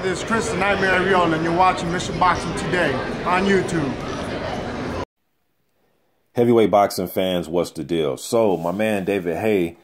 This is Chris the Nightmare Real, and you're watching Mission Boxing Today on YouTube. Heavyweight boxing fans, what's the deal? So my man David Haye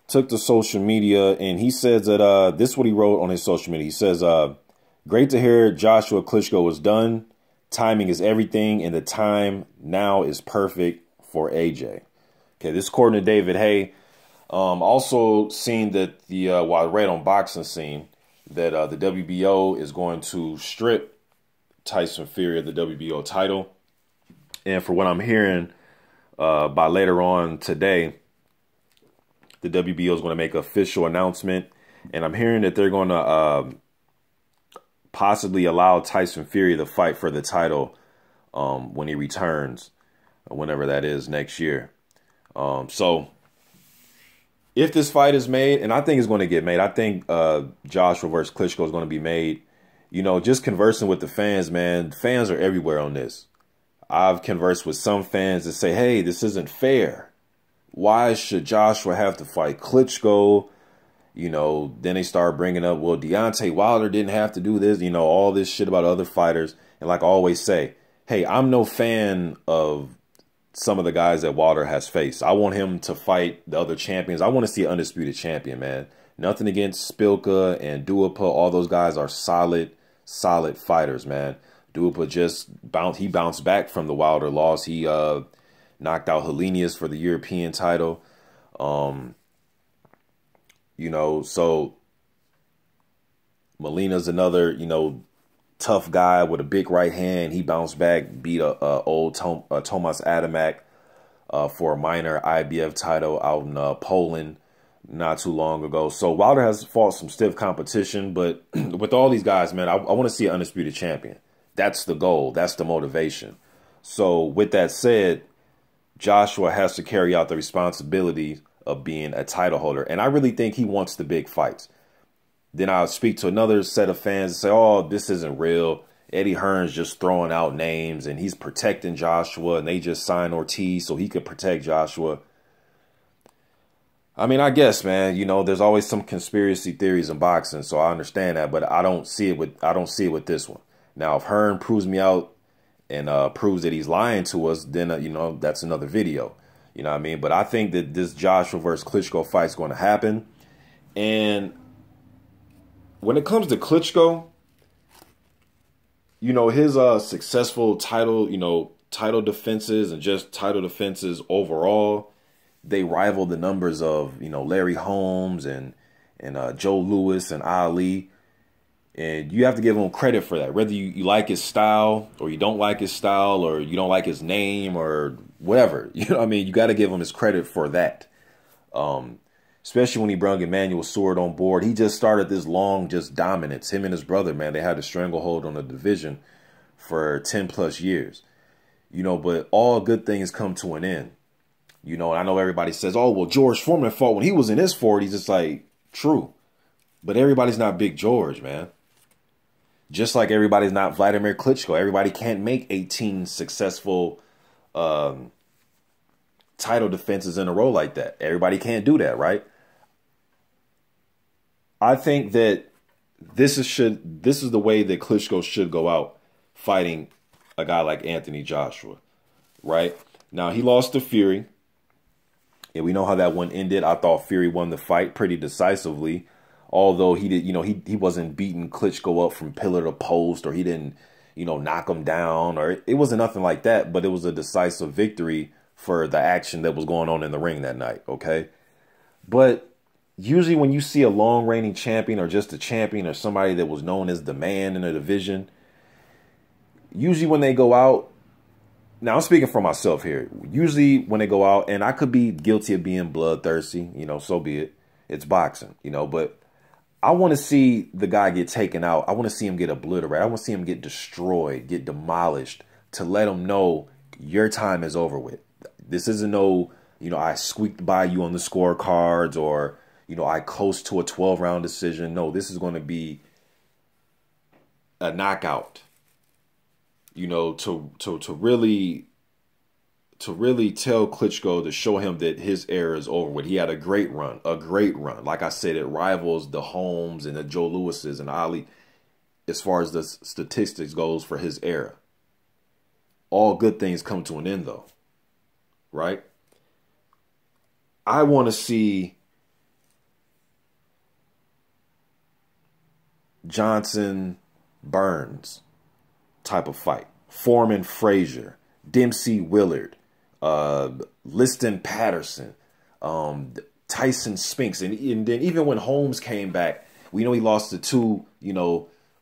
took to social media and he says that this is what he wrote on his social media. He says, great to hear Joshua Klitschko was done. Timing is everything, and the time now is perfect for AJ. Okay, this is according to David Haye. Also seen that well, I read on Boxing Scene that the WBO is going to strip Tyson Fury of the WBO title. And for what I'm hearing, by later on today, the WBO is going to make an official announcement. And I'm hearing that they're going to possibly allow Tyson Fury to fight for the title when he returns, whenever that is next year. So if this fight is made, and I think it's going to get made, I think Joshua versus Klitschko is going to be made. You know, just conversing with the fans, man, fans are everywhere on this. I've conversed with some fans that say, hey, this isn't fair. Why should Joshua have to fight Klitschko? You know, then they start bringing up, well, Deontay Wilder didn't have to do this, you know, all this shit about other fighters. And like I always say, hey, I'm no fan of some of the guys that Wilder has faced. I want him to fight the other champions. I want to see an undisputed champion, man. Nothing against Spilka and Duhaupas. All those guys are solid fighters, man. Duhaupas just bounced back from the Wilder loss. He knocked out Helenius for the European title. You know, so Molina's another, you know, tough guy with a big right hand. He bounced back, beat old Tomasz Adamek for a minor IBF title out in Poland not too long ago. So Wilder has fought some stiff competition, but with all these guys, man, I want to see an undisputed champion. That's the goal. That's the motivation. So with that said, Joshua has to carry out the responsibility of being a title holder. And I really think he wants the big fights. Then I'll speak to another set of fans and say, oh, this isn't real. Eddie Hearn's just throwing out names and he's protecting Joshua, and they just signed Ortiz so he could protect Joshua. I mean, I guess, man, you know, there's always some conspiracy theories in boxing, so I understand that, but I don't see it with this one. Now, if Hearn proves me out and proves that he's lying to us, then, you know, that's another video. You know what I mean? But I think that this Joshua versus Klitschko fight is going to happen. And when it comes to Klitschko, you know, his successful title, you know, title defenses and just title defenses overall, they rival the numbers of, you know, Larry Holmes and Joe Louis and Ali. And you have to give him credit for that. Whether you like his style or you don't like his style or you don't like his name or whatever. You know what I mean? You got to give him his credit for that. Especially when he brought Emmanuel Sword on board. He just started this long just dominance. Him and his brother, man, they had a stranglehold on the division for 10 plus years. You know, but all good things come to an end. You know, and I know everybody says, oh, well, George Foreman fought when he was in his 40s. It's like, true. But everybody's not Big George, man. Just like everybody's not Wladimir Klitschko. Everybody can't make 18 successful title defenses in a row like that. Everybody can't do that, right? I think that this is the way that Klitschko should go out fighting a guy like Anthony Joshua, right? Now, he lost to Fury, and we know how that one ended. I thought Fury won the fight pretty decisively. Although he did, you know, he wasn't beating Klitschko up from pillar to post, or he didn't, you know, knock him down, or it wasn't nothing like that. But it was a decisive victory for the action that was going on in the ring that night. OK, but usually when you see a long reigning champion or just a champion or somebody that was known as the man in a division, usually when they go out. Now, I'm speaking for myself here. Usually when they go out, and I could be guilty of being bloodthirsty, you know, so be it. It's boxing, you know, but I want to see the guy get taken out. I want to see him get obliterated. I want to see him get destroyed, get demolished, to let him know your time is over with. This isn't no, you know, I squeaked by you on the scorecards, or, you know, I coast to a 12-round decision. No, this is going to be a knockout, you know, to really tell Klitschko, to show him that his era is over with. He had a great run. Like I said, it rivals the Holmes and the Joe Louises and Ali. as far as the statistics goes for his era. All good things come to an end, though, right? I want to see Johnson Burns type of fight. Foreman Frazier, Dempsey Willard, Liston Patterson, Tyson Spinks. And then even when Holmes came back, we know he lost to two,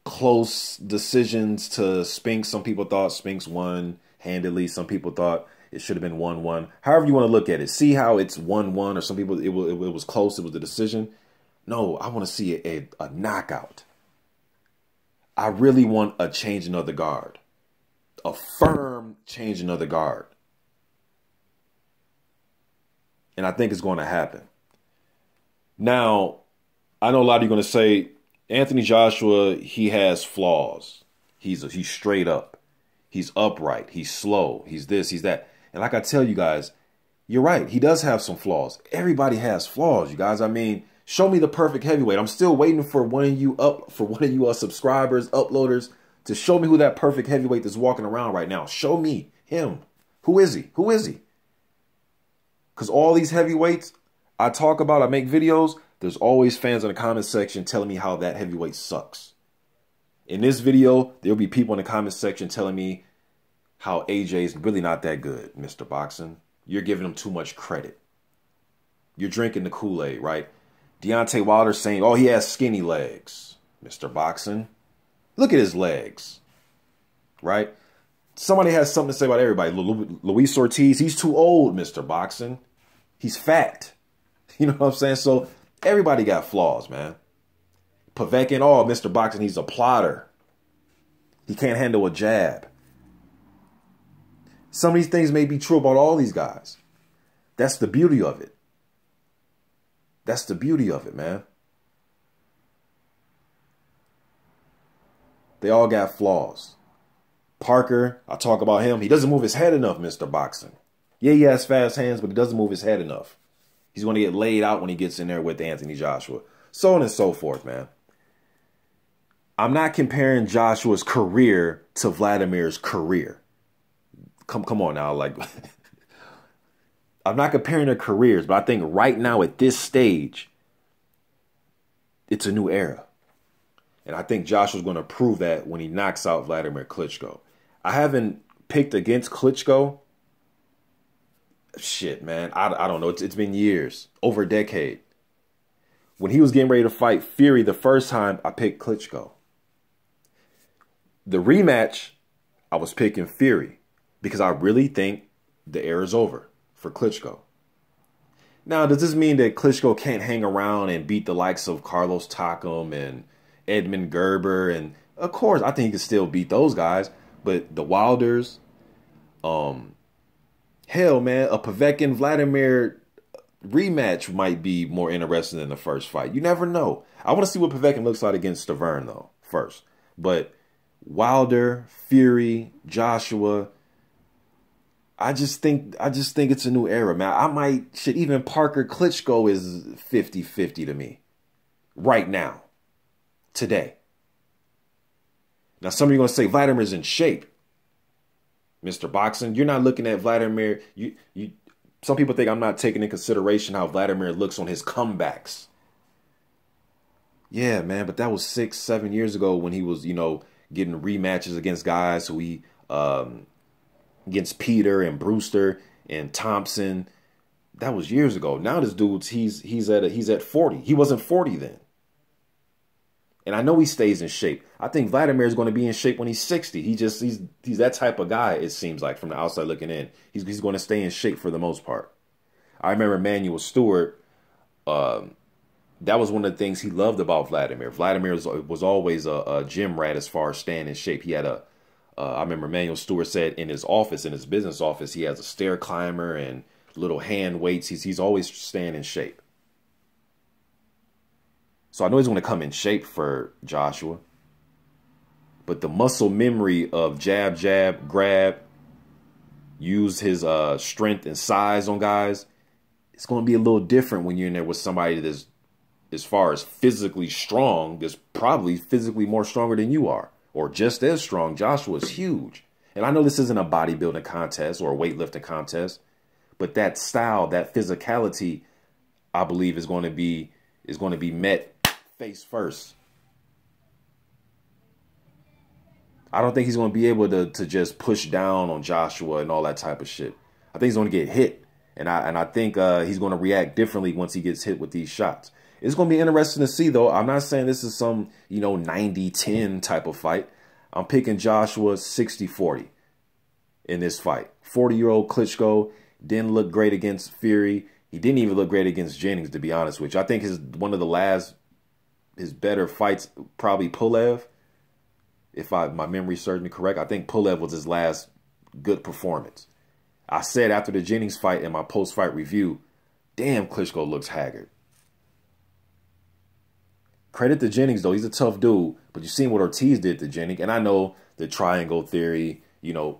close decisions to Spinks. Some people thought Spinks won handily. Some people thought it should have been 1-1. However you want to look at it. See how it's 1-1, or some people, it was close. It was the decision. No, I want to see a knockout. I really want a changing of the guard. A firm changing of the guard. And I think it's going to happen. Now, I know a lot of you are going to say, Anthony Joshua, he has flaws. He's straight up. He's upright. He's slow. He's this, he's that. And like I tell you guys, you're right. He does have some flaws. Everybody has flaws, you guys. I mean, show me the perfect heavyweight. I'm still waiting for one of you subscribers, uploaders, to show me who that perfect heavyweight that's walking around right now. Show me him. Who is he? Who is he? Because all these heavyweights I talk about, I make videos, there's always fans in the comment section telling me how that heavyweight sucks. In this video, there'll be people in the comment section telling me how AJ's really not that good, Mr. Boxing. You're giving him too much credit. You're drinking the Kool-Aid, right? Deontay Wilder saying, oh, he has skinny legs, Mr. Boxing. Look at his legs, right? Somebody has something to say about everybody. Luis Ortiz, he's too old, Mr. Boxing. He's fat. You know what I'm saying? So everybody got flaws, man. Povetkin, oh, Mr. Boxing, he's a plotter. He can't handle a jab. Some of these things may be true about all these guys. That's the beauty of it. That's the beauty of it, man. They all got flaws. Parker, I talk about him. He doesn't move his head enough, Mr. Boxing. Yeah, he has fast hands, but he doesn't move his head enough. He's going to get laid out when he gets in there with Anthony Joshua. So on and so forth, man. I'm not comparing Joshua's career to Vladimir's career. Come on now. Like, I'm not comparing their careers, but I think right now at this stage, it's a new era. And I think Joshua's going to prove that when he knocks out Wladimir Klitschko. I haven't picked against Klitschko. Shit, man. I don't know. It's been years. Over a decade. When he was getting ready to fight Fury the first time, I picked Klitschko. The rematch, I was picking Fury. Because I really think the era's over for Klitschko. Now, does this mean that Klitschko can't hang around and beat the likes of Carlos Takam and Edmund Gerber? And of course, I think he can still beat those guys. But the Wilders, hell, man, a Povetkin Vladimir rematch might be more interesting than the first fight. You never know. I want to see what Povetkin looks like against Stavern, though, first. But Wilder, Fury, Joshua, I just think it's a new era, man. Even Parker Klitschko is 50-50 to me right now, today. Now, some of you are going to say Vladimir's in shape. Mr. Boxing, you're not looking at Wladimir. Some people think I'm not taking into consideration how Wladimir looks on his comebacks. Yeah, man, but that was 6-7 years ago when he was, getting rematches against guys who he, against Peter and Brewster and Thompson. That was years ago. Now this dude's he's at 40. He wasn't 40 then. And I know he stays in shape. I think Wladimir is going to be in shape when he's 60. He's that type of guy, it seems like, from the outside looking in. He's going to stay in shape for the most part. I remember Emanuel Stewart. That was one of the things he loved about Wladimir. Wladimir was always a gym rat as far as staying in shape. He had I remember Emanuel Stewart said in his office, in his business office, he has a stair climber and little hand weights. He's always staying in shape. So I know he's going to come in shape for Joshua. But the muscle memory of jab, jab, grab, use his strength and size on guys, it's going to be a little different when you're in there with somebody that's as far as physically strong, is probably physically more stronger than you are, or just as strong. Joshua's huge. And I know this isn't a bodybuilding contest or a weightlifting contest, but that style, that physicality, I believe is going to be met face first. I don't think he's going to be able to just push down on Joshua and all that type of shit. I think he's going to get hit. And I think he's going to react differently once he gets hit with these shots. It's going to be interesting to see, though. I'm not saying this is some, 90-10 type of fight. I'm picking Joshua 60-40 in this fight. 40-year-old Klitschko didn't look great against Fury. He didn't even look great against Jennings, to be honest with you. I think one of his better fights, probably Pulev. If my memory serves me correct, I think Pulev was his last good performance. I said after the Jennings fight in my post-fight review, damn, Klitschko looks haggard. Credit to Jennings, though. He's a tough dude. But you've seen what Ortiz did to Jennings. And I know the triangle theory,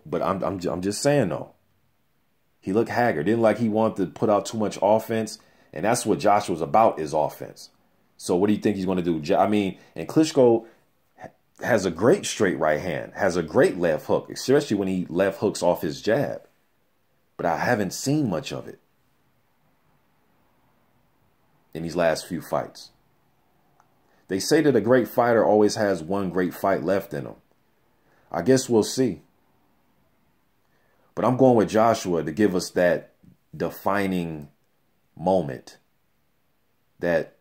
but I'm just saying, though. He looked haggard. Didn't like he wanted to put out too much offense. And that's what Joshua's about, is offense. So what do you think he's going to do? I mean, and Klitschko has a great straight right hand, has a great left hook, especially when he left hooks off his jab. But I haven't seen much of it in these last few fights. They say that a great fighter always has one great fight left in him. I guess we'll see. But I'm going with Joshua to give us that defining moment that,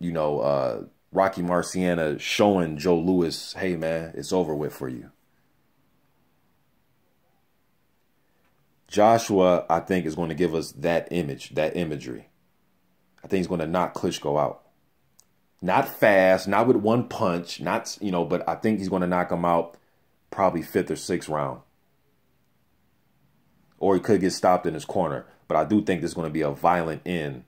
Rocky Marciano showing Joe Louis, hey, man, it's over with for you. Joshua, I think, is going to give us that imagery. I think he's going to knock Klitschko out. Not fast, not with one punch, but I think he's going to knock him out probably 5th or 6th round. Or he could get stopped in his corner. But I do think there's going to be a violent end.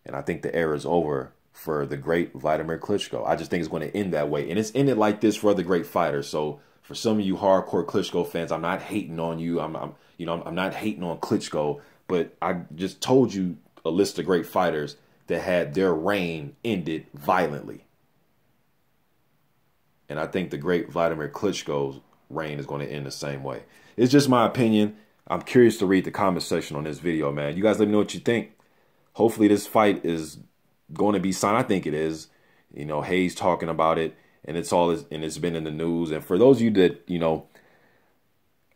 And I think the era is over for the great Wladimir Klitschko. I just think it's going to end that way. And it's ended like this for other great fighters. So for some of you hardcore Klitschko fans, I'm not hating on you. I'm not hating on Klitschko. But I just told you a list of great fighters that had their reign ended violently. And I think the great Wladimir Klitschko's reign is going to end the same way. It's just my opinion. I'm curious to read the comment section on this video, man. You guys let me know what you think. Hopefully this fight is going to be signed. I think it is. Hayes talking about it, and it's been in the news. And for those of you that,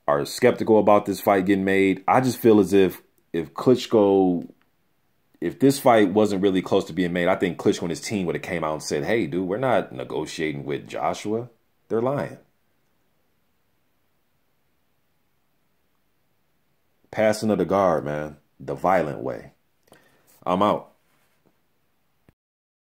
are skeptical about this fight getting made, I just feel as if Klitschko, if this fight wasn't really close to being made, I think Klitschko and his team would have came out and said, hey, dude, we're not negotiating with Joshua. They're lying. Passing of the guard, man. The violent way. I'm out.